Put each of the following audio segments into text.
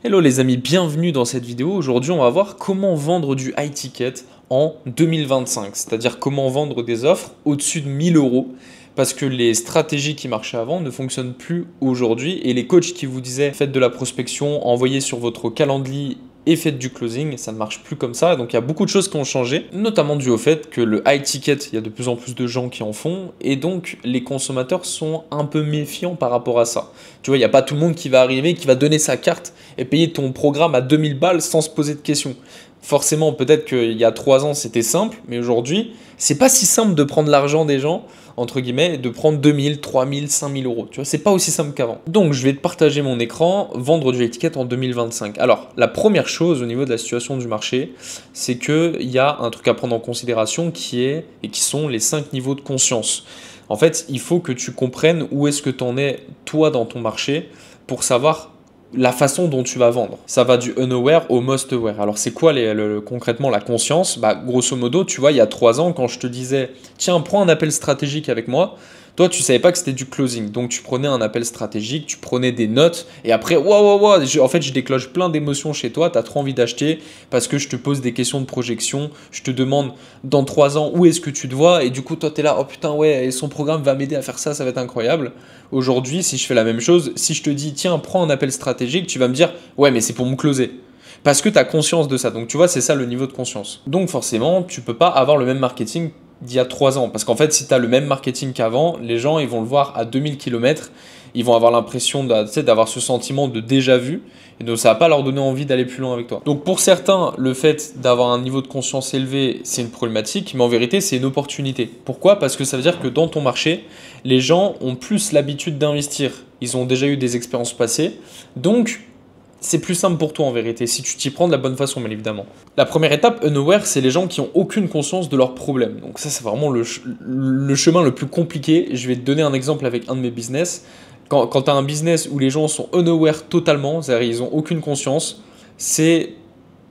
Hello les amis, bienvenue dans cette vidéo. Aujourd'hui, on va voir comment vendre du high ticket en 2025, c'est-à-dire comment vendre des offres au-dessus de 1000 euros parce que les stratégies qui marchaient avant ne fonctionnent plus aujourd'hui et les coachs qui vous disaient faites de la prospection, envoyez sur votre calendrier et faites du closing, ça ne marche plus comme ça. Donc il y a beaucoup de choses qui ont changé, notamment dû au fait que le high ticket, il y a de plus en plus de gens qui en font et donc les consommateurs sont un peu méfiants par rapport à ça. Tu vois, il n'y a pas tout le monde qui va arriver, qui va donner sa carte et payer ton programme à 2000 balles sans se poser de questions. Forcément, peut-être qu'il y a 3 ans, c'était simple, mais aujourd'hui, c'est pas si simple de prendre l'argent des gens, entre guillemets, de prendre 2000, 3000, 5000 euros. Tu vois, c'est pas aussi simple qu'avant. Donc, je vais te partager mon écran, vendre du high-ticket en 2025. Alors, la première chose au niveau de la situation du marché, c'est qu'il y a un truc à prendre en considération qui sont les 5 niveaux de conscience. En fait, il faut que tu comprennes où est-ce que tu en es, toi, dans ton marché, pour savoir la façon dont tu vas vendre. Ça va du unaware au most aware. Alors c'est quoi concrètement la conscience? Grosso modo, tu vois, il y a 3 ans, quand je te disais « Tiens, prends un appel stratégique avec moi », toi, tu savais pas que c'était du closing. Donc, tu prenais un appel stratégique, tu prenais des notes, et après, en fait, je déclenche plein d'émotions chez toi, tu as trop envie d'acheter, parce que je te pose des questions de projection, je te demande dans 3 ans où est-ce que tu te vois, et du coup, toi, tu es là, oh putain, ouais, son programme va m'aider à faire ça, ça va être incroyable. Aujourd'hui, si je fais la même chose, si je te dis, tiens, prends un appel stratégique, tu vas me dire, ouais, mais c'est pour me closer. Parce que tu as conscience de ça. Donc, tu vois, c'est ça le niveau de conscience. Donc, forcément, tu peux pas avoir le même marketing d'il y a 3 ans. Parce qu'en fait, si tu as le même marketing qu'avant, les gens, ils vont le voir à 2000 km. Ils vont avoir l'impression d'avoir ce sentiment de déjà vu. Et donc, ça va pas leur donner envie d'aller plus loin avec toi. Donc, pour certains, le fait d'avoir un niveau de conscience élevé, c'est une problématique. Mais en vérité, c'est une opportunité. Pourquoi? Parce que ça veut dire que dans ton marché, les gens ont plus l'habitude d'investir. Ils ont déjà eu des expériences passées. Donc, c'est plus simple pour toi en vérité, si tu t'y prends de la bonne façon, bien évidemment. La première étape, unaware, c'est les gens qui n'ont aucune conscience de leurs problèmes. Donc ça, c'est vraiment le chemin le plus compliqué. Je vais te donner un exemple avec un de mes business. Quand tu as un business où les gens sont unaware totalement, c'est-à-dire ils n'ont aucune conscience, c'est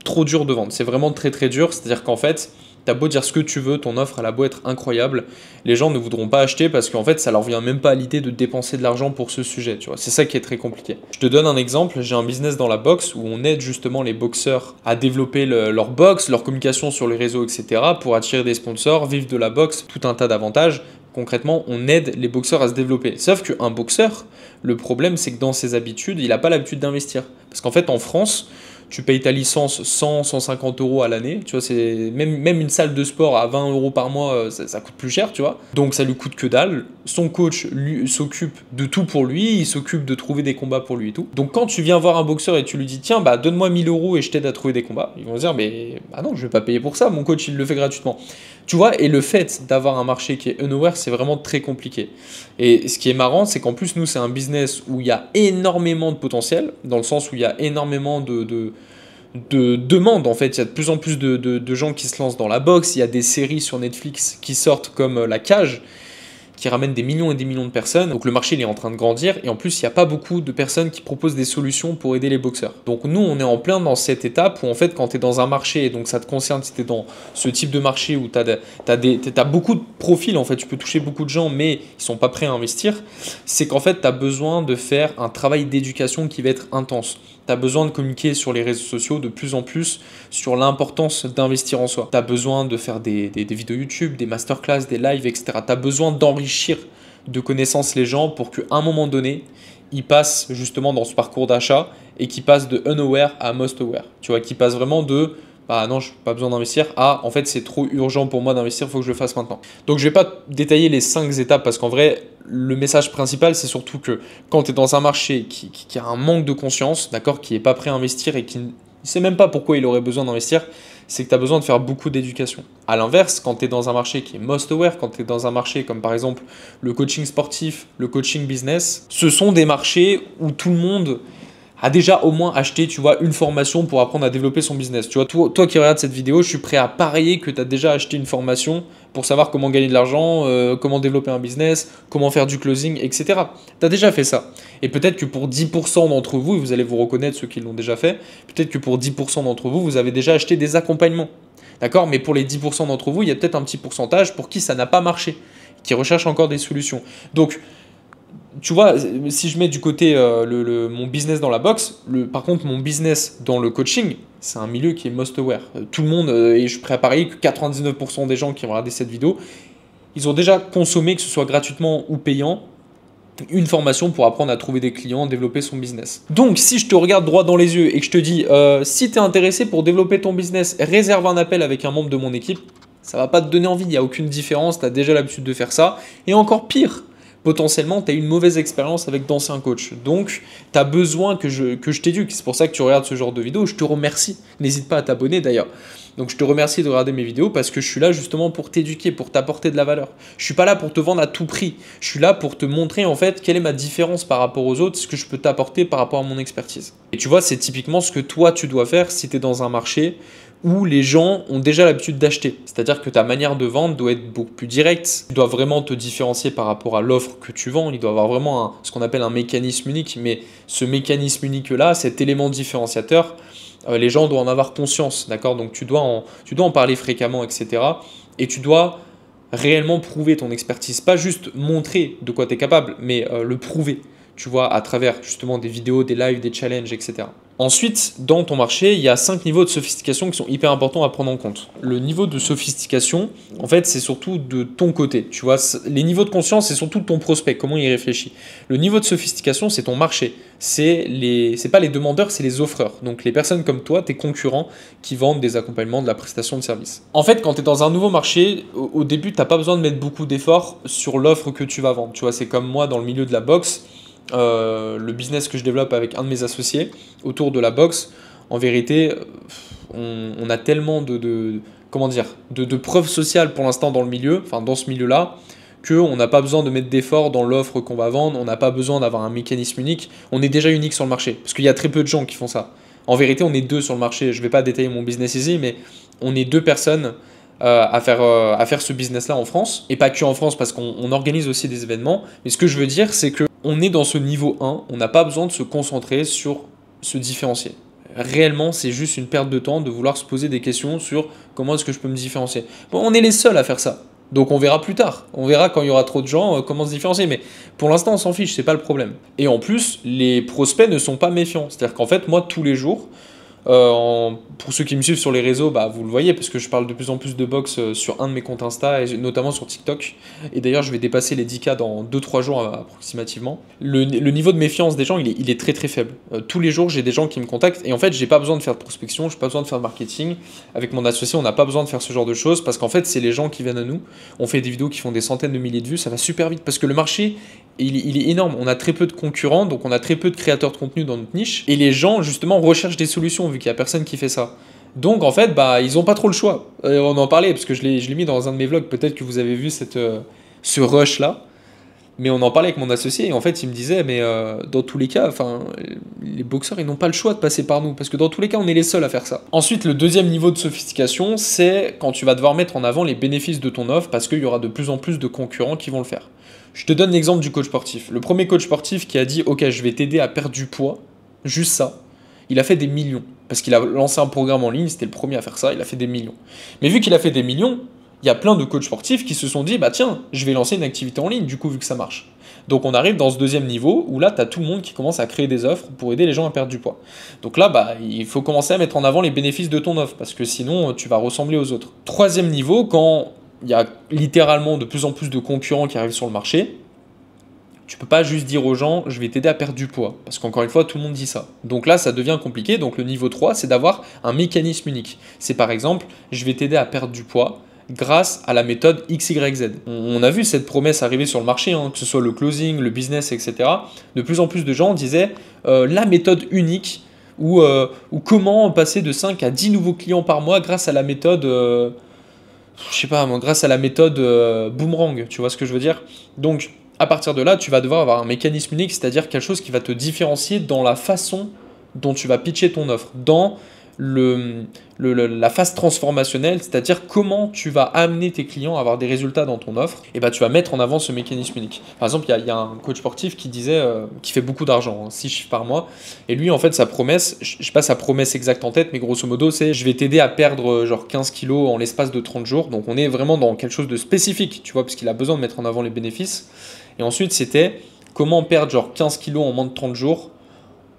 trop dur de vendre. C'est vraiment très très dur, c'est-à-dire qu'en fait, t'as beau dire ce que tu veux, ton offre elle a beau être incroyable, les gens ne voudront pas acheter parce qu'en fait ça leur vient même pas à l'idée de dépenser de l'argent pour ce sujet, tu vois. C'est ça qui est très compliqué. Je te donne un exemple, j'ai un business dans la boxe où on aide justement les boxeurs à développer leur boxe, leur communication sur les réseaux, etc. pour attirer des sponsors, vivre de la boxe, tout un tas d'avantages. Concrètement, on aide les boxeurs à se développer. Sauf qu'un boxeur, le problème c'est que dans ses habitudes, il n'a pas l'habitude d'investir. Parce qu'en fait en France, tu payes ta licence 100, 150 euros à l'année, tu vois, c'est même une salle de sport à 20 euros par mois, ça coûte plus cher, tu vois. Donc ça lui coûte que dalle. Son coach lui s'occupe de tout pour lui, il s'occupe de trouver des combats pour lui et tout. Donc quand tu viens voir un boxeur et tu lui dis tiens, donne-moi 1000 euros et je t'aide à trouver des combats, ils vont se dire mais non, je vais pas payer pour ça, mon coach il le fait gratuitement. Tu vois, et le fait d'avoir un marché qui est unaware, c'est vraiment très compliqué. Et ce qui est marrant, c'est qu'en plus, nous, c'est un business où il y a énormément de potentiel, dans le sens où il y a énormément de demandes, en fait. Il y a de plus en plus de gens qui se lancent dans la boxe. Il y a des séries sur Netflix qui sortent comme La Cage, qui ramènent des millions et des millions de personnes. Donc le marché il est en train de grandir et en plus il n'y a pas beaucoup de personnes qui proposent des solutions pour aider les boxeurs. Donc nous on est en plein dans cette étape où en fait quand tu es dans un marché, et donc ça te concerne si tu es dans ce type de marché où tu as beaucoup de profils, en fait tu peux toucher beaucoup de gens mais ils sont pas prêts à investir, c'est qu'en fait tu as besoin de faire un travail d'éducation qui va être intense. Tu as besoin de communiquer sur les réseaux sociaux de plus en plus sur l'importance d'investir en soi. Tu as besoin de faire des vidéos YouTube, des masterclass, des lives, etc. Tu as besoin d'enrichir de connaissances les gens pour qu'à un moment donné, ils passent justement dans ce parcours d'achat et qu'ils passent de unaware à most aware. Tu vois, qu'ils passent vraiment de non, je n'ai pas besoin d'investir en fait, c'est trop urgent pour moi d'investir, il faut que je le fasse maintenant. Donc, je ne vais pas détailler les 5 étapes parce qu'en vrai, le message principal, c'est surtout que quand tu es dans un marché qui a un manque de conscience, d'accord, qui n'est pas prêt à investir et qui ne sait même pas pourquoi il aurait besoin d'investir, c'est que tu as besoin de faire beaucoup d'éducation. A l'inverse, quand tu es dans un marché qui est most aware, quand tu es dans un marché comme par exemple le coaching sportif, le coaching business, ce sont des marchés où tout le monde a déjà au moins acheté, tu vois, une formation pour apprendre à développer son business. Tu vois, toi qui regardes cette vidéo, je suis prêt à parier que tu as déjà acheté une formation pour savoir comment gagner de l'argent, comment développer un business, comment faire du closing, etc. Tu as déjà fait ça. Et peut-être que pour 10% d'entre vous, et vous allez vous reconnaître ceux qui l'ont déjà fait, peut-être que pour 10% d'entre vous, vous avez déjà acheté des accompagnements. D'accord? Mais pour les 10% d'entre vous, il y a peut-être un petit pourcentage pour qui ça n'a pas marché, qui recherchent encore des solutions. Donc, tu vois, si je mets du côté mon business dans la boxe, par contre mon business dans le coaching, c'est un milieu qui est must-aware. Tout le monde, et je suis prêt à parier que 99% des gens qui vont regarder cette vidéo, ils ont déjà consommé, que ce soit gratuitement ou payant, une formation pour apprendre à trouver des clients, développer son business. Donc si je te regarde droit dans les yeux et que je te dis, si tu es intéressé pour développer ton business, réserve un appel avec un membre de mon équipe, ça va pas te donner envie, il n'y a aucune différence, tu as déjà l'habitude de faire ça. Et encore pire, potentiellement, tu as eu une mauvaise expérience avec d'anciens coachs. Donc, tu as besoin que je t'éduque. C'est pour ça que tu regardes ce genre de vidéo. Je te remercie. N'hésite pas à t'abonner d'ailleurs. Donc, je te remercie de regarder mes vidéos parce que je suis là justement pour t'éduquer, pour t'apporter de la valeur. Je suis pas là pour te vendre à tout prix. Je suis là pour te montrer en fait quelle est ma différence par rapport aux autres, ce que je peux t'apporter par rapport à mon expertise. Et tu vois, c'est typiquement ce que toi, tu dois faire si tu es dans un marché où les gens ont déjà l'habitude d'acheter. C'est-à-dire que ta manière de vendre doit être beaucoup plus directe. Tu dois vraiment te différencier par rapport à l'offre que tu vends. Il doit avoir vraiment ce qu'on appelle un mécanisme unique. Mais ce mécanisme unique-là, cet élément différenciateur, les gens doivent en avoir conscience. D'accord ? Donc tu dois en parler fréquemment, etc. Et tu dois réellement prouver ton expertise. Pas juste montrer de quoi tu es capable, mais le prouver. Tu vois, à travers justement des vidéos, des lives, des challenges, etc. Ensuite, dans ton marché, il y a 5 niveaux de sophistication qui sont hyper importants à prendre en compte. Le niveau de sophistication, en fait, c'est surtout de ton côté. Tu vois, les niveaux de conscience, c'est surtout ton prospect, comment il réfléchit. Le niveau de sophistication, c'est ton marché. C'est pas les demandeurs, c'est les offreurs. Donc les personnes comme toi, tes concurrents qui vendent des accompagnements, de la prestation de services. En fait, quand tu es dans un nouveau marché, au début, tu n'as pas besoin de mettre beaucoup d'efforts sur l'offre que tu vas vendre. Tu vois, c'est comme moi dans le milieu de la boxe. Le business que je développe avec un de mes associés autour de la boxe, en vérité, on a tellement de preuves sociales pour l'instant dans le milieu, enfin dans ce milieu-là, qu'on n'a pas besoin de mettre d'efforts dans l'offre qu'on va vendre, on n'a pas besoin d'avoir un mécanisme unique, on est déjà unique sur le marché, parce qu'il y a très peu de gens qui font ça. En vérité, on est 2 sur le marché, je ne vais pas détailler mon business ici, mais on est 2 personnes à faire ce business-là en France, et pas que en France, parce qu'on organise aussi des événements, mais ce que je veux dire, c'est que on est dans ce niveau 1, on n'a pas besoin de se concentrer sur se différencier. Réellement, c'est juste une perte de temps de vouloir se poser des questions sur comment est-ce que je peux me différencier. Bon, on est les seuls à faire ça. Donc on verra plus tard. On verra quand il y aura trop de gens comment se différencier. Mais pour l'instant, on s'en fiche, c'est pas le problème. Et en plus, les prospects ne sont pas méfiants. C'est-à-dire qu'en fait, moi, tous les jours, pour ceux qui me suivent sur les réseaux, bah, vous le voyez parce que je parle de plus en plus de boxe sur un de mes comptes Insta et notamment sur TikTok. Et d'ailleurs, je vais dépasser les 10K dans 2-3 jours approximativement. Le niveau de méfiance des gens, il est très très faible. Tous les jours, j'ai des gens qui me contactent et en fait, j'ai pas besoin de faire de prospection, j'ai pas besoin de faire de marketing. Avec mon associé, on n'a pas besoin de faire ce genre de choses parce qu'en fait, c'est les gens qui viennent à nous. On fait des vidéos qui font des centaines de milliers de vues, ça va super vite parce que le marché, il est énorme. On a très peu de concurrents, donc on a très peu de créateurs de contenu dans notre niche. Et les gens, justement, recherchent des solutions vu qu'il n'y a personne qui fait ça. Donc, en fait, bah, ils n'ont pas trop le choix. On en parlait parce que je l'ai mis dans un de mes vlogs. Peut-être que vous avez vu ce rush-là. Mais on en parlait avec mon associé et en fait, il me disait, mais dans tous les cas, les boxeurs, ils n'ont pas le choix de passer par nous parce que dans tous les cas, on est les seuls à faire ça. Ensuite, le deuxième niveau de sophistication, c'est quand tu vas devoir mettre en avant les bénéfices de ton offre parce qu'il y aura de plus en plus de concurrents qui vont le faire. Je te donne l'exemple du coach sportif. Le premier coach sportif qui a dit, ok, je vais t'aider à perdre du poids, juste ça, il a fait des millions. Parce qu'il a lancé un programme en ligne, c'était le premier à faire ça, il a fait des millions. Mais vu qu'il a fait des millions, il y a plein de coachs sportifs qui se sont dit, bah tiens, je vais lancer une activité en ligne, du coup, vu que ça marche. Donc on arrive dans ce deuxième niveau où là, tu as tout le monde qui commence à créer des offres pour aider les gens à perdre du poids. Donc là, bah, il faut commencer à mettre en avant les bénéfices de ton offre, parce que sinon, tu vas ressembler aux autres. Troisième niveau, quand il y a littéralement de plus en plus de concurrents qui arrivent sur le marché, tu peux pas juste dire aux gens, je vais t'aider à perdre du poids. Parce qu'encore une fois, tout le monde dit ça. Donc là, ça devient compliqué. Donc le niveau 3, c'est d'avoir un mécanisme unique. C'est par exemple, je vais t'aider à perdre du poids grâce à la méthode XYZ. On a vu cette promesse arriver sur le marché, hein, que ce soit le closing, le business, etc. De plus en plus de gens disaient la méthode unique ou comment passer de 5 à 10 nouveaux clients par mois grâce à la méthode... je sais pas, grâce à la méthode boomerang, tu vois ce que je veux dire? Donc, à partir de là, tu vas devoir avoir un mécanisme unique, c'est-à-dire quelque chose qui va te différencier dans la façon dont tu vas pitcher ton offre, dans la phase transformationnelle, c'est-à-dire comment tu vas amener tes clients à avoir des résultats dans ton offre, et bah tu vas mettre en avant ce mécanisme unique. Par exemple, il y a un coach sportif qui disait, qui fait beaucoup d'argent, 6 chiffres par mois, et lui en fait sa promesse, je sais pas sa promesse exacte en tête, mais grosso modo c'est je vais t'aider à perdre genre 15 kilos en l'espace de 30 jours, donc on est vraiment dans quelque chose de spécifique, tu vois, parce qu'il a besoin de mettre en avant les bénéfices. Et ensuite c'était comment perdre genre 15 kilos en moins de 30 jours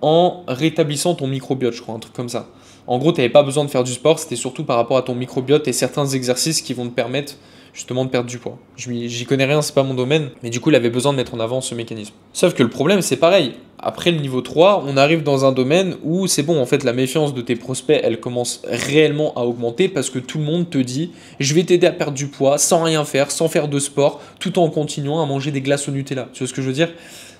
en rétablissant ton microbiote, je crois, un truc comme ça. En gros, tu n'avais pas besoin de faire du sport, c'était surtout par rapport à ton microbiote et certains exercices qui vont te permettre justement de perdre du poids. J'y connais rien, c'est pas mon domaine, mais du coup, il avait besoin de mettre en avant ce mécanisme. Sauf que le problème, c'est pareil. Après le niveau 3, on arrive dans un domaine où c'est bon, en fait, la méfiance de tes prospects, elle commence réellement à augmenter parce que tout le monde te dit « je vais t'aider à perdre du poids sans rien faire, sans faire de sport, tout en continuant à manger des glaces au Nutella ». Tu vois ce que je veux dire ?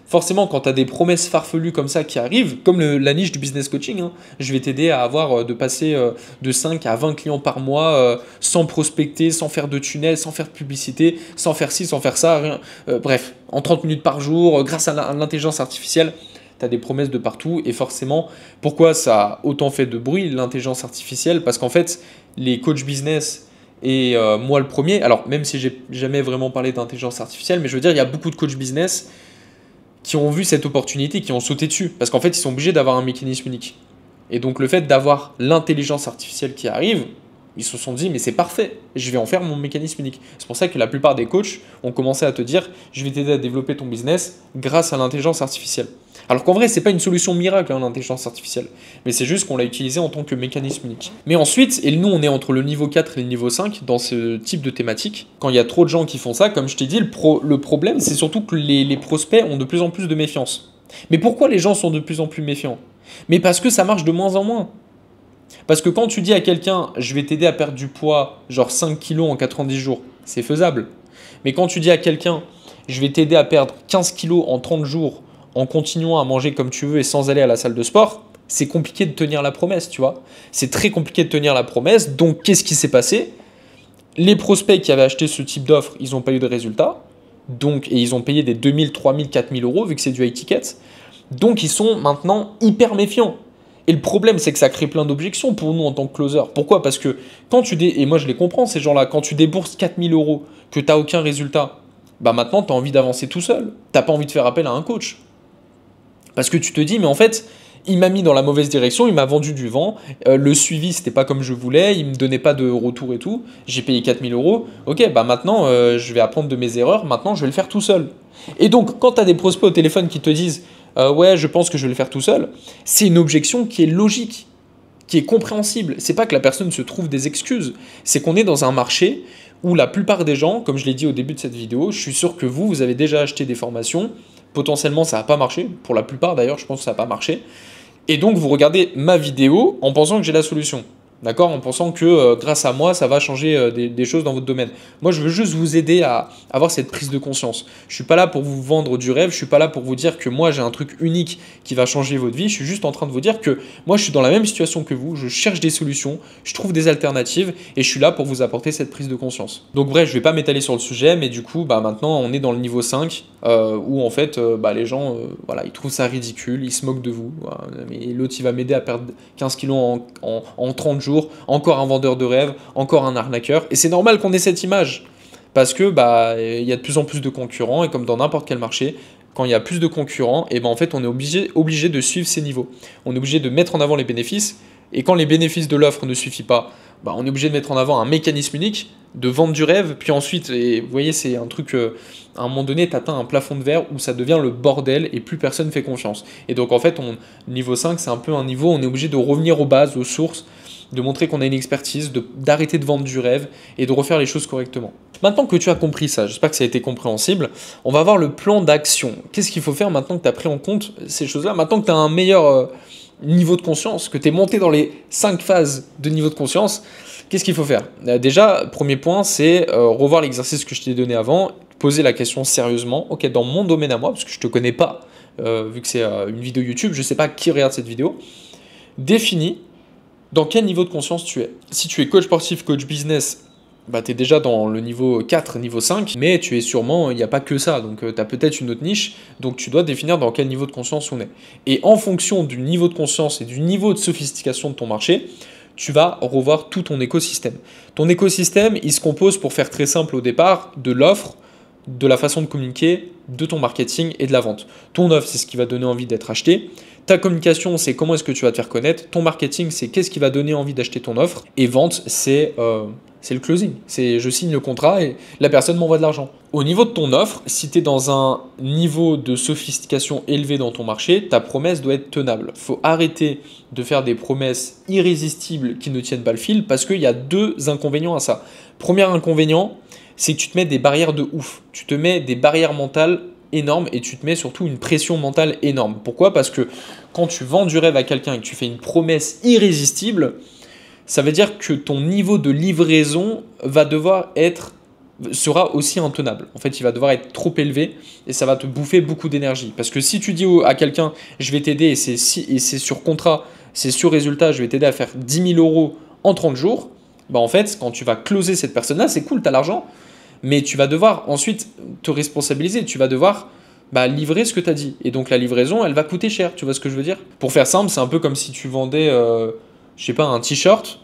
Forcément, quand tu as des promesses farfelues comme ça qui arrivent, comme la niche du business coaching, hein, je vais t'aider à de passer de 5 à 20 clients par mois sans prospecter, sans faire de tunnel, sans faire de publicité, sans faire ci, sans faire ça, rien. Bref, en 30 minutes par jour, grâce à l'intelligence artificielle, tu as des promesses de partout. Et forcément, pourquoi ça a autant fait de bruit, l'intelligence artificielle? Parce qu'en fait, les coachs business et moi le premier, alors même si j'ai jamais vraiment parlé d'intelligence artificielle, mais je veux dire, il y a beaucoup de coachs business qui ont vu cette opportunité, qui ont sauté dessus. Parce qu'en fait, ils sont obligés d'avoir un mécanisme unique. Et donc, le fait d'avoir l'intelligence artificielle qui arrive, ils se sont dit, mais c'est parfait, je vais en faire mon mécanisme unique. C'est pour ça que la plupart des coachs ont commencé à te dire, je vais t'aider à développer ton business grâce à l'intelligence artificielle. Alors qu'en vrai, c'est pas une solution miracle, hein, l'intelligence artificielle. Mais c'est juste qu'on l'a utilisé en tant que mécanisme unique. Mais ensuite, et nous, on est entre le niveau 4 et le niveau 5 dans ce type de thématique. Quand il y a trop de gens qui font ça, comme je t'ai dit, le problème, c'est surtout que les prospects ont de plus en plus de méfiance. Mais pourquoi les gens sont de plus en plus méfiants? Mais parce que ça marche de moins en moins. Parce que quand tu dis à quelqu'un, je vais t'aider à perdre du poids, genre 5 kilos en 90 jours, c'est faisable. Mais quand tu dis à quelqu'un, je vais t'aider à perdre 15 kilos en 30 jours, en continuant à manger comme tu veux et sans aller à la salle de sport, c'est compliqué de tenir la promesse, tu vois. C'est très compliqué de tenir la promesse. Donc, qu'est-ce qui s'est passé? Les prospects qui avaient acheté ce type d'offre, ils n'ont pas eu de résultat. Donc, et ils ont payé des 2000, 3000, 4000 euros vu que c'est du high ticket. Donc, ils sont maintenant hyper méfiants. Et le problème, c'est que ça crée plein d'objections pour nous en tant que closer. Pourquoi? Parce que quand et moi je les comprends, ces gens-là, quand tu débourses 4000 euros, que tu n'as aucun résultat, bah maintenant tu as envie d'avancer tout seul. Tu n'as pas envie de faire appel à un coach. Parce que tu te dis, mais en fait, il m'a mis dans la mauvaise direction, il m'a vendu du vent, le suivi, c'était pas comme je voulais, il me donnait pas de retour et tout, j'ai payé 4000 euros, ok, bah maintenant, je vais apprendre de mes erreurs, maintenant, je vais le faire tout seul. Et donc, quand tu as des prospects au téléphone qui te disent, ouais, je pense que je vais le faire tout seul, c'est une objection qui est logique, qui est compréhensible. C'est pas que la personne se trouve des excuses, c'est qu'on est dans un marché où la plupart des gens, comme je l'ai dit au début de cette vidéo, je suis sûr que vous avez déjà acheté des formations, potentiellement ça n'a pas marché, pour la plupart d'ailleurs, je pense que ça n'a pas marché, et donc vous regardez ma vidéo en pensant que j'ai la solution. D'accord? En pensant que grâce à moi, ça va changer des choses dans votre domaine. Moi, je veux juste vous aider à avoir cette prise de conscience. Je ne suis pas là pour vous vendre du rêve, je ne suis pas là pour vous dire que moi, j'ai un truc unique qui va changer votre vie. Je suis juste en train de vous dire que moi, je suis dans la même situation que vous, je cherche des solutions, je trouve des alternatives et je suis là pour vous apporter cette prise de conscience. Donc bref, je ne vais pas m'étaler sur le sujet, mais du coup, bah, maintenant, on est dans le niveau 5 où en fait, les gens, voilà, ils trouvent ça ridicule, ils se moquent de vous. Voilà. Mais l'autre, il va m'aider à perdre 15 kilos en 30 jours. Encore un vendeur de rêve, encore un arnaqueur. Et c'est normal qu'on ait cette image. Parce que y a de plus en plus de concurrents. Et comme dans n'importe quel marché, quand il y a plus de concurrents, et en fait, on est obligé de suivre ces niveaux. On est obligé de mettre en avant les bénéfices. Et quand les bénéfices de l'offre ne suffisent pas, on est obligé de mettre en avant un mécanisme unique, de vendre du rêve. Puis ensuite, et vous voyez, c'est un truc, à un moment donné, tu atteins un plafond de verre où ça devient le bordel et plus personne ne fait confiance. Et donc en fait, niveau 5, c'est un peu un niveau où on est obligé de revenir aux bases, aux sources, de montrer qu'on a une expertise, d'arrêter de vendre du rêve et de refaire les choses correctement. Maintenant que tu as compris ça, j'espère que ça a été compréhensible, on va voir le plan d'action. Qu'est-ce qu'il faut faire maintenant que tu as pris en compte ces choses-là? Maintenant que tu as un meilleur niveau de conscience, que tu es monté dans les 5 phases de niveau de conscience, qu'est-ce qu'il faut faire? Déjà, premier point, c'est revoir l'exercice que je t'ai donné avant, poser la question sérieusement. Ok, dans mon domaine à moi, parce que je ne te connais pas, vu que c'est une vidéo YouTube, je ne sais pas qui regarde cette vidéo, définis dans quel niveau de conscience tu es. Si tu es coach sportif, coach business, tu es déjà dans le niveau 4, niveau 5, mais tu es sûrement, il n'y a pas que ça, donc tu as peut-être une autre niche, donc tu dois définir dans quel niveau de conscience on est. Et en fonction du niveau de conscience et du niveau de sophistication de ton marché, tu vas revoir tout ton écosystème. Ton écosystème, il se compose, pour faire très simple au départ, de l'offre, de la façon de communiquer, de ton marketing et de la vente. Ton offre, c'est ce qui va donner envie d'être acheté. Ta communication, c'est comment est-ce que tu vas te faire connaître. Ton marketing, c'est qu'est-ce qui va donner envie d'acheter ton offre. Et vente, c'est c'est le closing. C'est je signe le contrat et la personne m'envoie de l'argent. Au niveau de ton offre, si tu es dans un niveau de sophistication élevé dans ton marché, ta promesse doit être tenable. Il faut arrêter de faire des promesses irrésistibles qui ne tiennent pas le fil parce qu'il y a deux inconvénients à ça. Premier inconvénient, c'est que tu te mets des barrières de ouf. Tu te mets des barrières mentales énormes et tu te mets surtout une pression mentale énorme. Pourquoi? Parce que quand tu vends du rêve à quelqu'un et que tu fais une promesse irrésistible, ça veut dire que ton niveau de livraison sera aussi intenable. En fait, il va devoir être trop élevé et ça va te bouffer beaucoup d'énergie. Parce que si tu dis à quelqu'un, je vais t'aider et c'est sur contrat, c'est sur résultat, je vais t'aider à faire 10 000 euros en 30 jours, bah en fait, quand tu vas closer cette personne-là, c'est cool, tu as l'argent, mais tu vas devoir ensuite te responsabiliser, tu vas devoir livrer ce que tu as dit. Et donc la livraison, elle va coûter cher, tu vois ce que je veux dire? Pour faire simple, c'est un peu comme si tu vendais, je sais pas, un t-shirt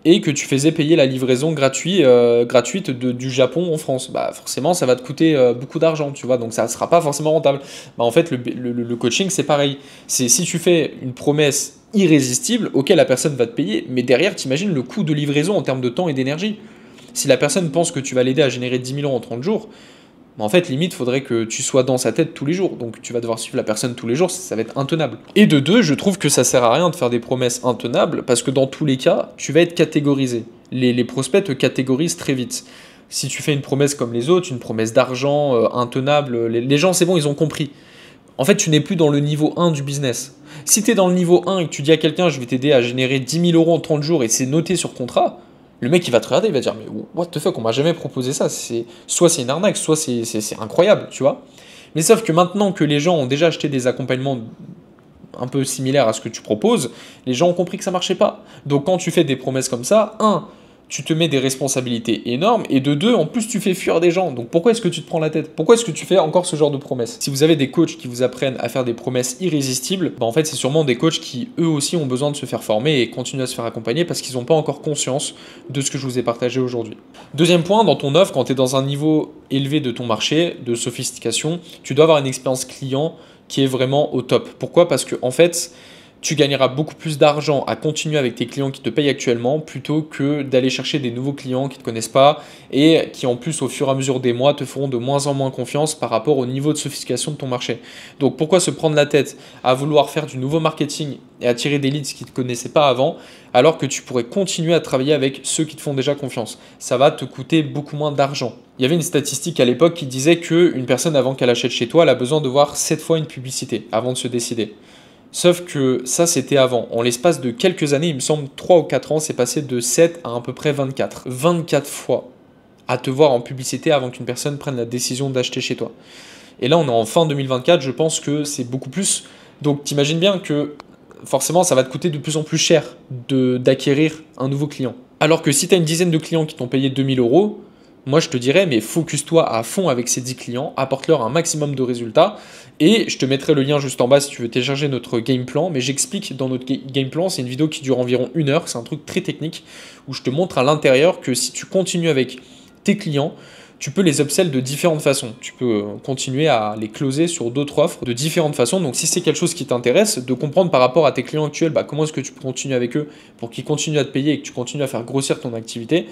et que tu faisais payer la livraison gratuite du Japon en France. Bah forcément, ça va te coûter beaucoup d'argent, tu vois, donc ça ne sera pas forcément rentable. En fait, le coaching, c'est pareil. C'est si tu fais une promesse irrésistible, ok, la personne va te payer, mais derrière, t'imagines le coût de livraison en termes de temps et d'énergie. Si la personne pense que tu vas l'aider à générer 10 000 euros en 30 jours, en fait, limite, il faudrait que tu sois dans sa tête tous les jours. Donc, tu vas devoir suivre la personne tous les jours, ça va être intenable. Et de deux, je trouve que ça sert à rien de faire des promesses intenables parce que dans tous les cas, tu vas être catégorisé. Les prospects te catégorisent très vite. Si tu fais une promesse comme les autres, une promesse d'argent intenable, les gens, c'est bon, ils ont compris. En fait, tu n'es plus dans le niveau 1 du business. Si tu es dans le niveau 1 et que tu dis à quelqu'un, je vais t'aider à générer 10 000 euros en 30 jours et c'est noté sur contrat, le mec il va te regarder, il va dire mais what the fuck, on m'a jamais proposé ça, soit c'est une arnaque, soit c'est incroyable, tu vois. Mais sauf que maintenant que les gens ont déjà acheté des accompagnements un peu similaires à ce que tu proposes, les gens ont compris que ça marchait pas. Donc quand tu fais des promesses comme ça, tu te mets des responsabilités énormes, et de deux, en plus tu fais fuir des gens. Donc pourquoi est-ce que tu te prends la tête? Pourquoi est-ce que tu fais encore ce genre de promesses? Si vous avez des coachs qui vous apprennent à faire des promesses irrésistibles, en fait c'est sûrement des coachs qui eux aussi ont besoin de se faire former et continuer à se faire accompagner parce qu'ils n'ont pas encore conscience de ce que je vous ai partagé aujourd'hui. Deuxième point, dans ton offre, quand tu es dans un niveau élevé de ton marché, de sophistication, tu dois avoir une expérience client qui est vraiment au top. Pourquoi? Parce que en fait, tu gagneras beaucoup plus d'argent à continuer avec tes clients qui te payent actuellement plutôt que d'aller chercher des nouveaux clients qui ne te connaissent pas et qui en plus au fur et à mesure des mois te feront de moins en moins confiance par rapport au niveau de sophistication de ton marché. Donc pourquoi se prendre la tête à vouloir faire du nouveau marketing et attirer des leads qui ne te connaissaient pas avant alors que tu pourrais continuer à travailler avec ceux qui te font déjà confiance? Ça va te coûter beaucoup moins d'argent. Il y avait une statistique à l'époque qui disait qu'une personne avant qu'elle achète chez toi, elle a besoin de voir 7 fois une publicité avant de se décider. Sauf que ça, c'était avant. En l'espace de quelques années, il me semble 3 ou 4 ans, c'est passé de 7 à peu près 24. 24 fois à te voir en publicité avant qu'une personne prenne la décision d'acheter chez toi. Et là, on est en fin 2024, je pense que c'est beaucoup plus. Donc, t'imagines bien que forcément, ça va te coûter de plus en plus cher d'acquérir un nouveau client. Alors que si tu as une dizaine de clients qui t'ont payé 2000 euros, moi, je te dirais, mais focus-toi à fond avec ces 10 clients, apporte-leur un maximum de résultats. Et je te mettrai le lien juste en bas si tu veux télécharger notre game plan. Mais j'explique dans notre game plan, c'est une vidéo qui dure environ 1 heure, c'est un truc très technique, où je te montre à l'intérieur que si tu continues avec tes clients, tu peux les upsell de différentes façons. Tu peux continuer à les closer sur d'autres offres de différentes façons. Donc si c'est quelque chose qui t'intéresse, de comprendre par rapport à tes clients actuels, comment est-ce que tu peux continuer avec eux pour qu'ils continuent à te payer et que tu continues à faire grossir ton activité,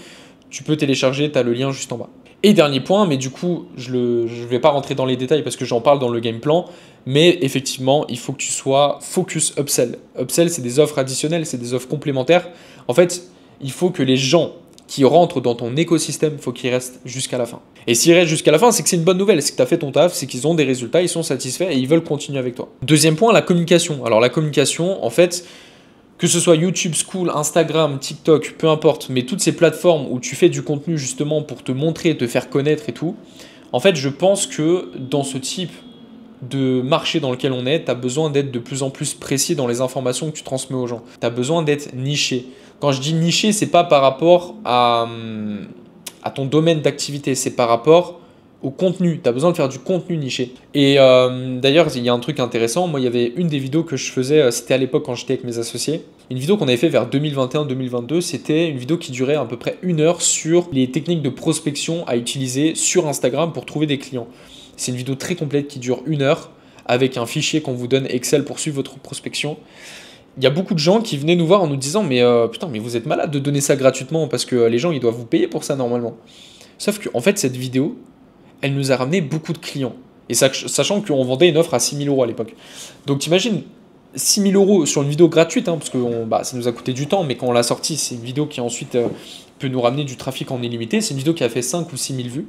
tu peux télécharger, tu as le lien juste en bas. Et dernier point, mais du coup, je ne vais pas rentrer dans les détails parce que j'en parle dans le game plan, mais effectivement, il faut que tu sois focus upsell. Upsell, c'est des offres additionnelles, c'est des offres complémentaires. En fait, il faut que les gens qui rentrent dans ton écosystème, il faut qu'ils restent jusqu'à la fin. Et s'ils restent jusqu'à la fin, c'est que c'est une bonne nouvelle, c'est que tu as fait ton taf, c'est qu'ils ont des résultats, ils sont satisfaits et ils veulent continuer avec toi. Deuxième point, la communication. Alors la communication, en fait, que ce soit YouTube, School, Instagram, TikTok, peu importe, mais toutes ces plateformes où tu fais du contenu justement pour te montrer, te faire connaître et tout, en fait, je pense que dans ce type de marché dans lequel on est, tu as besoin d'être de plus en plus précis dans les informations que tu transmets aux gens. Tu as besoin d'être niché. Quand je dis niché, c'est pas par rapport à ton domaine d'activité, c'est par rapport au contenu. Tu as besoin de faire du contenu niché. Et d'ailleurs, il y a un truc intéressant. Moi, il y avait une des vidéos que je faisais, c'était à l'époque quand j'étais avec mes associés. Une vidéo qu'on avait fait vers 2021-2022, c'était une vidéo qui durait à peu près 1 heure sur les techniques de prospection à utiliser sur Instagram pour trouver des clients. C'est une vidéo très complète qui dure 1 heure avec un fichier qu'on vous donne Excel pour suivre votre prospection. il y a beaucoup de gens qui venaient nous voir en nous disant mais putain mais vous êtes malade de donner ça gratuitement parce que les gens ils doivent vous payer pour ça normalement. Sauf que en fait cette vidéo, elle nous a ramené beaucoup de clients. Et sachant qu'on vendait une offre à 6 000 euros à l'époque. Donc t'imagines 6 000 euros sur une vidéo gratuite, hein, parce que ça nous a coûté du temps, mais quand on l'a sortie, c'est une vidéo qui ensuite peut nous ramener du trafic en illimité. C'est une vidéo qui a fait 5 ou 6 000 vues.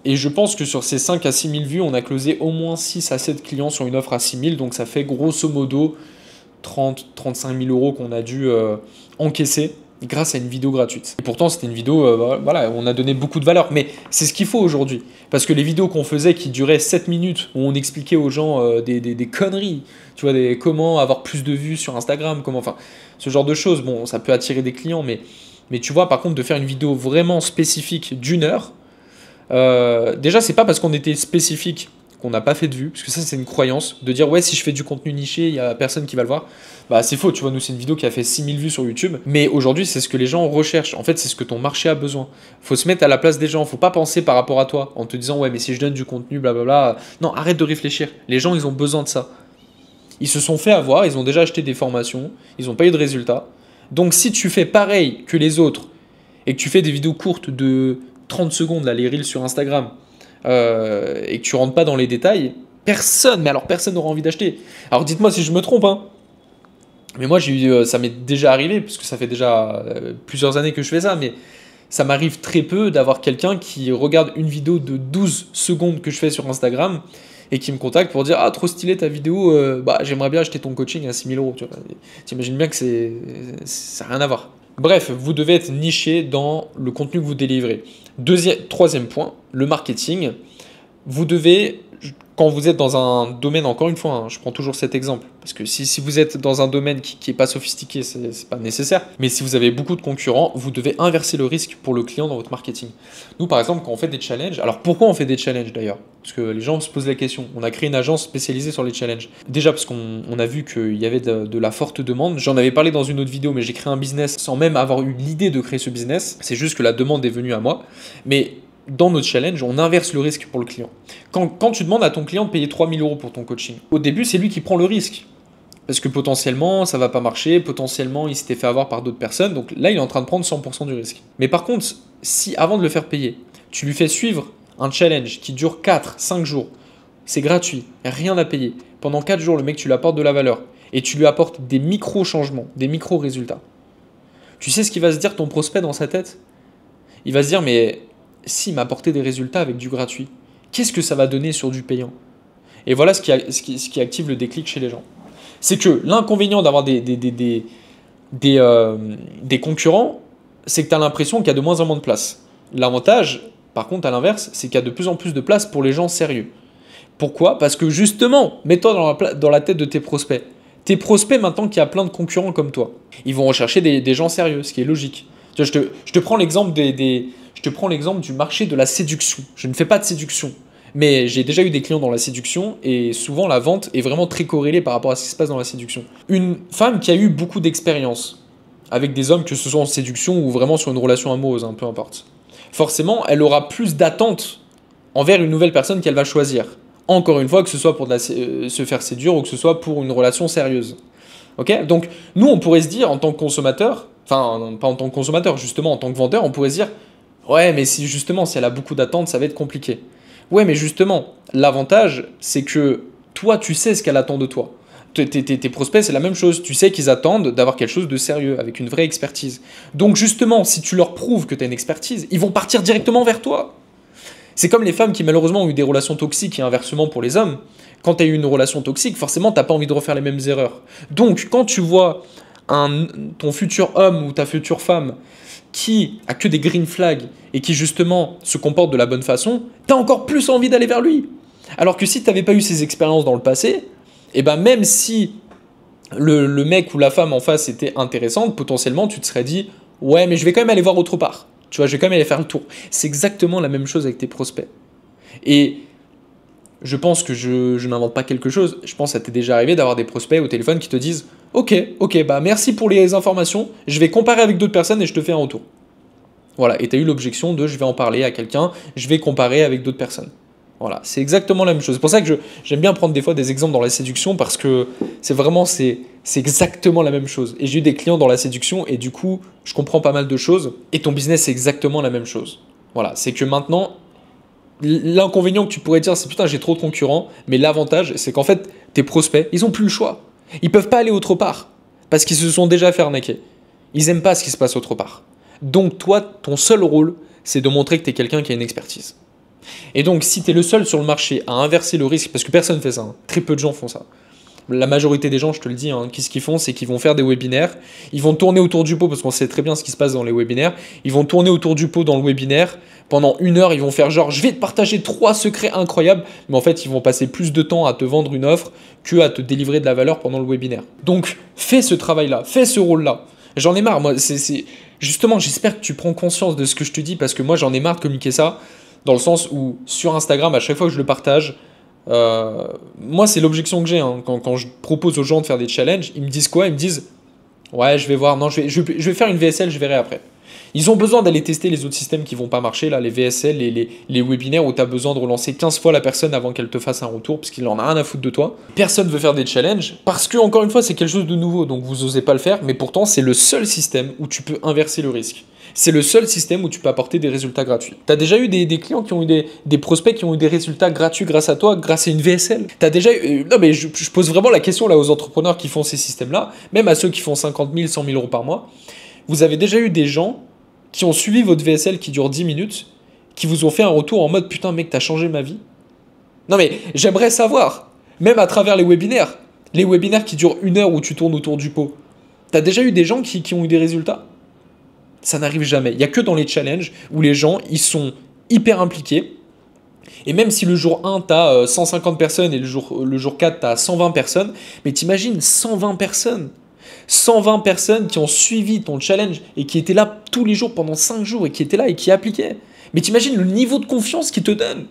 Et je pense que sur ces 5 à 6 000 vues, on a closé au moins 6 à 7 clients sur une offre à 6 000. Donc ça fait grosso modo 30-35 000 euros qu'on a dû encaisser grâce à une vidéo gratuite. Et pourtant, c'était une vidéo, voilà, on a donné beaucoup de valeur. Mais c'est ce qu'il faut aujourd'hui. Parce que les vidéos qu'on faisait qui duraient 7 minutes, où on expliquait aux gens des conneries, tu vois, comment avoir plus de vues sur Instagram, enfin, ce genre de choses, bon, ça peut attirer des clients, mais tu vois, par contre, de faire une vidéo vraiment spécifique d'1 heure, déjà, c'est pas parce qu'on était spécifique qu'on n'a pas fait de vues, parce que ça, c'est une croyance, de dire, ouais, si je fais du contenu niché, il y a personne qui va le voir. Bah, c'est faux, tu vois, nous, c'est une vidéo qui a fait 6 000 vues sur YouTube, mais aujourd'hui, c'est ce que les gens recherchent. En fait, c'est ce que ton marché a besoin. Faut se mettre à la place des gens, faut pas penser par rapport à toi, en te disant, ouais, mais si je donne du contenu, blablabla. Non, arrête de réfléchir. Les gens, ils ont besoin de ça. Ils se sont fait avoir, ils ont déjà acheté des formations, ils n'ont pas eu de résultats. Donc, si tu fais pareil que les autres, et que tu fais des vidéos courtes de 30 secondes, là, les reels sur Instagram, et que tu rentres pas dans les détails, personne n'aura envie d'acheter. Alors dites-moi si je me trompe, hein. Mais moi ça m'est déjà arrivé, parce que ça fait déjà plusieurs années que je fais ça, mais ça m'arrive très peu d'avoir quelqu'un qui regarde une vidéo de 12 secondes que je fais sur Instagram et qui me contacte pour dire « Ah, trop stylé ta vidéo, j'aimerais bien acheter ton coaching à 6 000 euros. » T'imagines bien que ça n'a rien à voir. Bref, vous devez être niché dans le contenu que vous délivrez. Troisième point, le marketing. Vous devez, quand vous êtes dans un domaine, encore une fois, hein, je prends toujours cet exemple, parce que si vous êtes dans un domaine qui n'est pas sophistiqué, c'est pas nécessaire, mais si vous avez beaucoup de concurrents, vous devez inverser le risque pour le client dans votre marketing. Nous, par exemple, quand on fait des challenges, alors pourquoi on fait des challenges d'ailleurs? Parce que les gens se posent la question. On a créé une agence spécialisée sur les challenges. Déjà parce qu'on a vu qu'il y avait de la forte demande. J'en avais parlé dans une autre vidéo, mais j'ai créé un business sans même avoir eu l'idée de créer ce business. C'est juste que la demande est venue à moi. Mais dans notre challenge, on inverse le risque pour le client. Quand tu demandes à ton client de payer 3 000 euros pour ton coaching, au début, c'est lui qui prend le risque. Parce que potentiellement, ça va pas marcher, potentiellement, il s'était fait avoir par d'autres personnes. Donc là, il est en train de prendre 100% du risque. Mais par contre, si avant de le faire payer, tu lui fais suivre un challenge qui dure 4-5 jours, c'est gratuit, rien à payer. Pendant 4 jours, le mec, tu lui apportes de la valeur et tu lui apportes des micro-changements, des micro-résultats. Tu sais ce qu'il va se dire ton prospect dans sa tête? Il va se dire, mais s'il m'a apporté des résultats avec du gratuit, qu'est-ce que ça va donner sur du payant? Et voilà ce qui active le déclic chez les gens. C'est que l'inconvénient d'avoir des concurrents, c'est que tu as l'impression qu'il y a de moins en moins de place. L'avantage, par contre, à l'inverse, c'est qu'il y a de plus en plus de place pour les gens sérieux. Pourquoi? Parce que justement, mets-toi dans la tête de tes prospects. Tes prospects, maintenant qu'il y a plein de concurrents comme toi, ils vont rechercher des gens sérieux, ce qui est logique. Tu vois, je te prends l'exemple je te prends l'exemple du marché de la séduction. Je ne fais pas de séduction, mais j'ai déjà eu des clients dans la séduction et souvent la vente est vraiment très corrélée par rapport à ce qui se passe dans la séduction. Une femme qui a eu beaucoup d'expérience avec des hommes, que ce soit en séduction ou vraiment sur une relation amoureuse, hein, peu importe. Forcément, elle aura plus d'attentes envers une nouvelle personne qu'elle va choisir. Encore une fois, que ce soit pour se faire séduire ou que ce soit pour une relation sérieuse. Ok? Donc, nous, on pourrait se dire, en tant que consommateur, enfin, pas en tant que consommateur, justement, en tant que vendeur, on pourrait se dire, ouais, mais si elle a beaucoup d'attentes, ça va être compliqué. Ouais, mais justement, l'avantage, c'est que toi, tu sais ce qu'elle attend de toi. Tes prospects, c'est la même chose. Tu sais qu'ils attendent d'avoir quelque chose de sérieux, avec une vraie expertise. Donc justement, si tu leur prouves que tu as une expertise, ils vont partir directement vers toi. C'est comme les femmes qui malheureusement ont eu des relations toxiques et inversement pour les hommes. Quand tu as eu une relation toxique, forcément, tu n'as pas envie de refaire les mêmes erreurs. Donc quand tu vois ton futur homme ou ta future femme qui a que des green flags et qui justement se comporte de la bonne façon, tu as encore plus envie d'aller vers lui. Alors que si tu n'avais pas eu ces expériences dans le passé, et ben même si le mec ou la femme en face était intéressante, potentiellement tu te serais dit « Ouais, mais je vais quand même aller voir autre part. Tu vois, je vais quand même aller faire le tour. » C'est exactement la même chose avec tes prospects. Et je pense que je n'invente pas quelque chose. Je pense que ça t'est déjà arrivé d'avoir des prospects au téléphone qui te disent « Ok, bah merci pour les informations, je vais comparer avec d'autres personnes et je te fais un retour. » Voilà, et tu as eu l'objection de « Je vais en parler à quelqu'un, je vais comparer avec d'autres personnes. » Voilà, c'est exactement la même chose. C'est pour ça que j'aime bien prendre des fois des exemples dans la séduction parce que c'est exactement la même chose. Et j'ai eu des clients dans la séduction et du coup, je comprends pas mal de choses. Et ton business, c'est exactement la même chose. Voilà, c'est que maintenant, l'inconvénient que tu pourrais dire, c'est putain, j'ai trop de concurrents. Mais l'avantage, c'est qu'en fait, tes prospects, ils ont plus le choix. Ils peuvent pas aller autre part parce qu'ils se sont déjà fait arnaquer. Ils aiment pas ce qui se passe autre part. Donc toi, ton seul rôle, c'est de montrer que tu es quelqu'un qui a une expertise. Et donc, si tu es le seul sur le marché à inverser le risque, parce que personne ne fait ça, hein, très peu de gens font ça. La majorité des gens, je te le dis, hein, qu'est-ce qu'ils font? C'est qu'ils vont faire des webinaires, ils vont tourner autour du pot, parce qu'on sait très bien ce qui se passe dans les webinaires, ils vont tourner autour du pot dans le webinaire, pendant 1 heure, ils vont faire genre, je vais te partager 3 secrets incroyables, mais en fait, ils vont passer plus de temps à te vendre une offre que à te délivrer de la valeur pendant le webinaire. Donc, fais ce travail-là, fais ce rôle-là. J'en ai marre, moi, justement, j'espère que tu prends conscience de ce que je te dis, parce que moi, j'en ai marre de communiquer ça, dans le sens où sur Instagram, à chaque fois que je le partage, moi c'est l'objection que j'ai hein. Quand je propose aux gens de faire des challenges, ils me disent quoi? Ils me disent ouais, je vais voir, non, je vais faire une VSL, je verrai après. Ils ont besoin d'aller tester les autres systèmes qui vont pas marcher, là, les VSL, les webinaires où tu as besoin de relancer 15 fois la personne avant qu'elle te fasse un retour, parce qu'il en a rien à foutre de toi. Personne veut faire des challenges, parce que, encore une fois, c'est quelque chose de nouveau, donc vous osez pas le faire, mais pourtant, c'est le seul système où tu peux inverser le risque. C'est le seul système où tu peux apporter des résultats gratuits. Tu as déjà eu des clients qui ont eu des prospects qui ont eu des résultats gratuits grâce à toi, grâce à une VSL. Tu as déjà eu... Non mais je pose vraiment la question là aux entrepreneurs qui font ces systèmes-là, même à ceux qui font 50 000, 100 000 euros par mois. Vous avez déjà eu des gens qui ont suivi votre VSL qui dure 10 minutes, qui vous ont fait un retour en mode « Putain mec, t'as changé ma vie ». Non mais j'aimerais savoir, même à travers les webinaires qui durent 1 heure où tu tournes autour du pot. Tu as déjà eu des gens qui ont eu des résultats? Ça n'arrive jamais. Il n'y a que dans les challenges où les gens, ils sont hyper impliqués. Et même si le jour 1, tu as 150 personnes et le jour 4, tu as 120 personnes, mais t'imagines 120 personnes. 120 personnes qui ont suivi ton challenge et qui étaient là tous les jours pendant 5 jours et qui étaient là et qui appliquaient. Mais t'imagines le niveau de confiance qu'ils te donnent.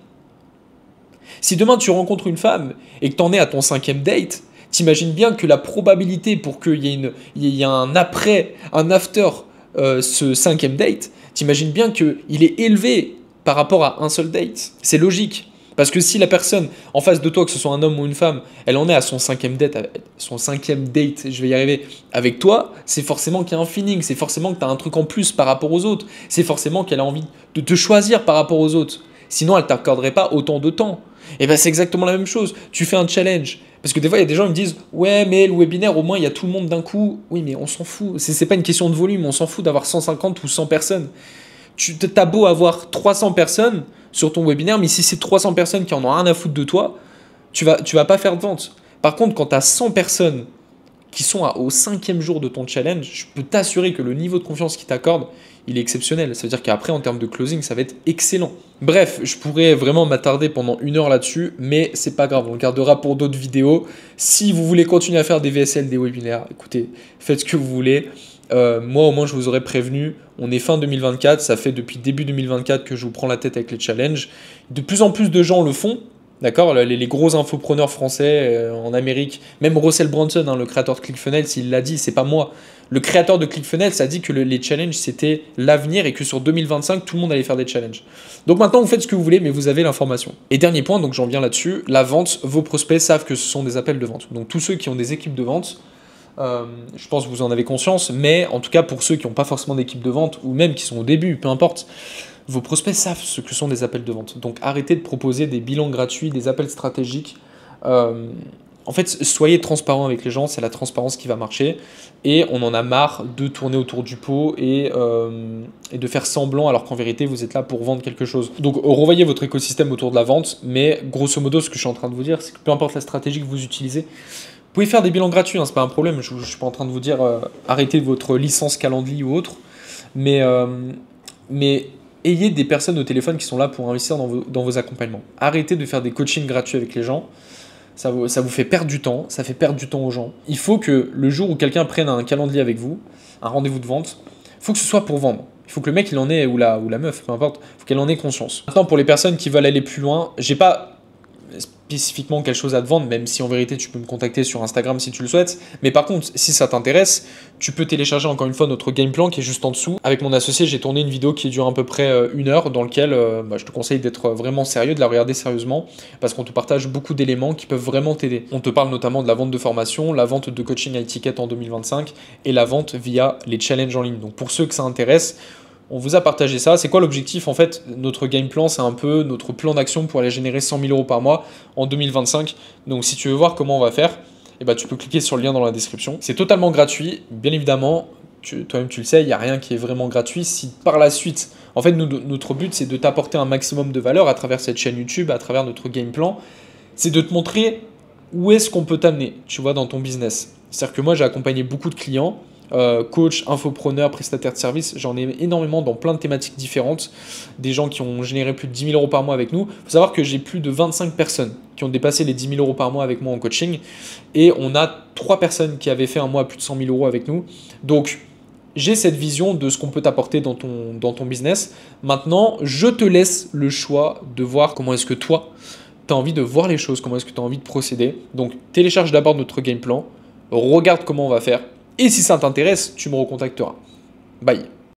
Si demain tu rencontres une femme et que tu en es à ton 5e date, t'imagines bien que la probabilité pour qu'il y ait un après, un after, ce 5e date, t'imagines bien qu'il est élevé par rapport à un seul date. C'est logique. Parce que si la personne en face de toi, que ce soit un homme ou une femme, elle en est à son 5e date, je vais y arriver, avec toi, c'est forcément qu'il y a un feeling, c'est forcément que tu as un truc en plus par rapport aux autres, c'est forcément qu'elle a envie de te choisir par rapport aux autres. Sinon, elle ne t'accorderait pas autant de temps. Et bien c'est exactement la même chose. Tu fais un challenge. Parce que des fois, il y a des gens qui me disent « Ouais, mais le webinaire, au moins, il y a tout le monde d'un coup. » Oui, mais on s'en fout. C'est pas une question de volume. On s'en fout d'avoir 150 ou 100 personnes. Tu as beau avoir 300 personnes sur ton webinaire, mais si c'est 300 personnes qui en ont rien à foutre de toi, tu vas pas faire de vente. Par contre, quand tu as 100 personnes qui sont au 5e jour de ton challenge, je peux t'assurer que le niveau de confiance qu'ils t'accordent, il est exceptionnel. Ça veut dire qu'après, en termes de closing, ça va être excellent. Bref, je pourrais vraiment m'attarder pendant 1 heure là-dessus, mais c'est pas grave, on le gardera pour d'autres vidéos. Si vous voulez continuer à faire des VSL, des webinaires, écoutez, faites ce que vous voulez. Moi, au moins, je vous aurais prévenu. On est fin 2024, ça fait depuis début 2024 que je vous prends la tête avec les challenges. De plus en plus de gens le font. D'accord, les gros infopreneurs français en Amérique, même Russell Brunson, hein, le créateur de ClickFunnels, il l'a dit, c'est pas moi. Le créateur de ClickFunnels a dit que les challenges c'était l'avenir et que sur 2025 tout le monde allait faire des challenges. Donc maintenant vous faites ce que vous voulez, mais vous avez l'information. Et dernier point, donc j'en viens là-dessus, la vente, vos prospects savent que ce sont des appels de vente. Donc tous ceux qui ont des équipes de vente, je pense que vous en avez conscience, mais en tout cas pour ceux qui n'ont pas forcément d'équipe de vente ou même qui sont au début, peu importe. Vos prospects savent ce que sont des appels de vente. Donc arrêtez de proposer des bilans gratuits, des appels stratégiques. En fait, soyez transparent avec les gens, c'est la transparence qui va marcher. Et on en a marre de tourner autour du pot et de faire semblant alors qu'en vérité, vous êtes là pour vendre quelque chose. Donc revoyez votre écosystème autour de la vente, mais grosso modo, ce que je suis en train de vous dire, c'est que peu importe la stratégie que vous utilisez, vous pouvez faire des bilans gratuits, hein, c'est pas un problème. Je ne suis pas en train de vous dire arrêtez votre licence Calendly ou autre, mais ayez des personnes au téléphone qui sont là pour investir dans vos accompagnements. Arrêtez de faire des coachings gratuits avec les gens. Ça vous fait perdre du temps, ça fait perdre du temps aux gens. Il faut que le jour où quelqu'un prenne un calendrier avec vous, un rendez-vous de vente, il faut que ce soit pour vendre. Il faut que le mec, il en ait, ou la meuf, peu importe, il faut qu'elle en ait conscience. Maintenant, pour les personnes qui veulent aller plus loin, j'ai pas spécifiquement quelque chose à te vendre, même si en vérité tu peux me contacter sur Instagram si tu le souhaites. Mais par contre, si ça t'intéresse, tu peux télécharger encore une fois notre game plan qui est juste en dessous. Avec mon associé, j'ai tourné une vidéo qui dure à peu près 1 heure, dans laquelle je te conseille d'être vraiment sérieux, de la regarder sérieusement, parce qu'on te partage beaucoup d'éléments qui peuvent vraiment t'aider. On te parle notamment de la vente de formation, la vente de coaching high ticket en 2025 et la vente via les challenges en ligne. Donc pour ceux que ça intéresse, on vous a partagé ça. C'est quoi l'objectif? En fait, notre game plan, c'est un peu notre plan d'action pour aller générer 100 000 euros par mois en 2025. Donc si tu veux voir comment on va faire, eh ben, tu peux cliquer sur le lien dans la description. C'est totalement gratuit, bien évidemment. Toi-même tu le sais, il n'y a rien qui est vraiment gratuit. Si par la suite, en fait, notre but, c'est de t'apporter un maximum de valeur à travers cette chaîne YouTube, à travers notre game plan, c'est de te montrer où est-ce qu'on peut t'amener, tu vois, dans ton business. C'est-à-dire que moi, j'ai accompagné beaucoup de clients, coach, infopreneur, prestataire de service, j'en ai énormément dans plein de thématiques différentes, des gens qui ont généré plus de 10 000 euros par mois avec nous. Il faut savoir que j'ai plus de 25 personnes qui ont dépassé les 10 000 euros par mois avec moi en coaching, et on a 3 personnes qui avaient fait un mois à plus de 100 000 euros avec nous. Donc, j'ai cette vision de ce qu'on peut t'apporter dans ton business. Maintenant, je te laisse le choix de voir comment est-ce que toi, tu as envie de voir les choses, comment est-ce que tu as envie de procéder. Donc, télécharge d'abord notre game plan, regarde comment on va faire, et si ça t'intéresse, tu me recontacteras. Bye.